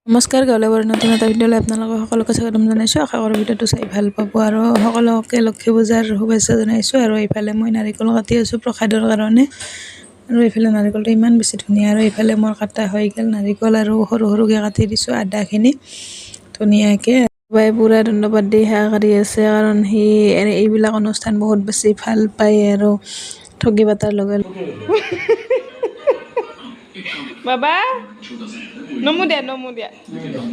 নমস্কাৰ গাঁৱলীয়া নতুন এটা ভিডিঅ'লৈ আপোনালোকক সকলোকে স্বাগতম জনাইছোঁ। আশা কৰোঁ ভিডিঅ'টো চাই ভাল পাব আৰু সকলোকে লক্ষী পূজাৰ শুভেচ্ছা জনাইছোঁ। আৰু এইফালে মই নাৰিকল কাটি আছোঁ প্ৰসাদৰ কাৰণে। আৰু এইফালে নাৰিকলটো ইমান বেছি ধুনীয়া, আৰু এইফালে মোৰ কাটা হৈ গ'ল নাৰিকল, আৰু সৰু সৰুকৈ কাটি দিছোঁ আদাখিনি ধুনীয়াকৈ। বাই পুৰা ধন্যবাদ দি সেৱা কৰি আছে, কাৰণ সি এইবিলাক অনুষ্ঠান বহুত বেছি ভাল পায় আৰু ঠগি পাতাৰ লগে বাবা নমু দিয়া নমু দিয়া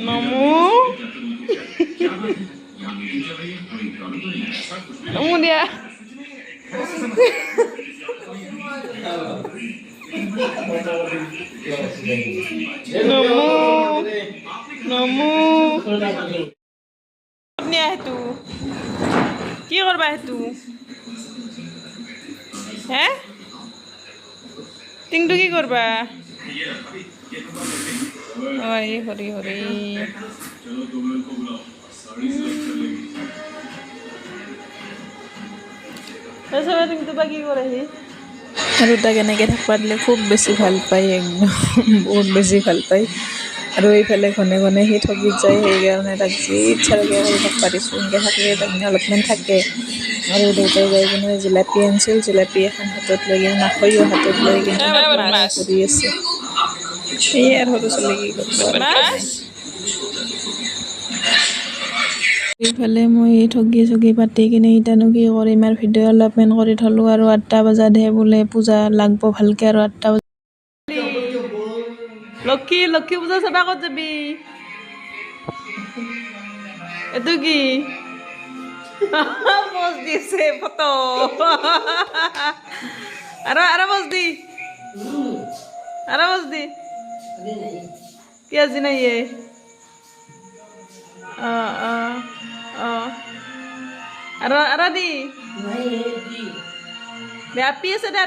নমু নমু দিয়া নমু নমু নিয়া সেইটো কি কৰবা সেইটো হে টিংটো কি কৰবা হৰি হৰি হৰি টিংটো বা কি কৰেহি আৰু তাক এনেকৈ থাকিব দিলে খুব বেছি ভাল পায়, একদম বহুত বেছি ভাল পায়। আৰু এইফালে ঘনে ঘনে সি ঠগিত যায়, সেইকাৰণে তাক যি ইচ্ছা লাগে কৰি থাকিব দিছোঁ। এনেকৈ থাকিলে তাৰমানে অলপমান থাকে। আৰু দেউতাই যাই কিনে জিলাপি আনিছিল, জিলাপি এখন হাতত লৈ কিনে মাখৈও হাতত লৈ কিনে কৰি আছে। সেয়ে আৰু সৰু ছোৱালী কি কৰিব। এইফালে মই ঠগি পাতি কিনে ইতানো কি কৰিম, আৰু ভিডিঅ' অলপমান কৰি থলোঁ। আৰু 8টা বজাতহে বোলে পূজা লাগব ভালকৈ, আৰু 8টা বজাত লক্ষী পূজা চাবা ক'ত যাবি এইটো কি পজ দিছে ফটো আৰু পজ দি কি আজি নাই আৰু দি দে আপি আছে দে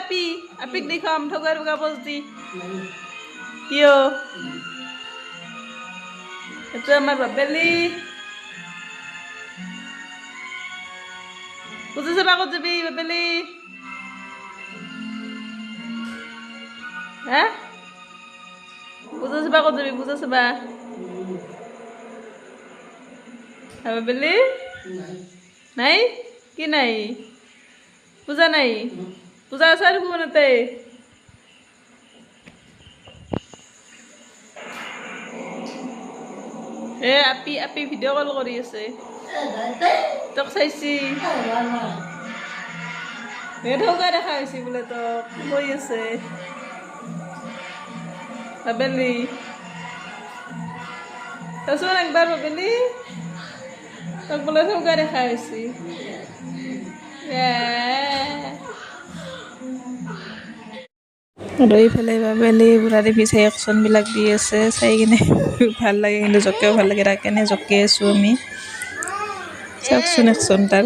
আপিক দেখাম ঠগাই ঠগা পজ দি কিয় এইটো আমাৰ বাবেলি পূজা চাবা ক'ত যাবি বাবেলি হা পূজা চাবা ক'ত যাবি পূজা চাবা বাবেলি নাই কি নাই পূজা নাই পূজা আছে আৰু কোনতে আপি ভিডিঅ' কল কৰি আছে তোক চাইছি ঠগা দেখা হৈছে বোলে তোক কৈ আছে বাবেলি চাচোন একবাৰ বাবেলি তোক বোলে ঠগা দেখা হৈছে আৰু এইফালে বাবেলি বুঢ়াৰী পিছে একশ্যনবিলাক দি আছে, চাই কিনে ভাল লাগে, কিন্তু জঁকিয়াও ভাল লাগে। তাক কেনে জঁকিয়াই আছোঁ আমি, চাওকচোন একশ্যন তাৰ।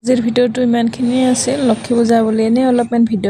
আজিৰ ভিডিঅ'টো ইমানখিনিয়ে আছিল। লক্ষী পূজা বুলি এনেই অলপমান ভিডিঅ'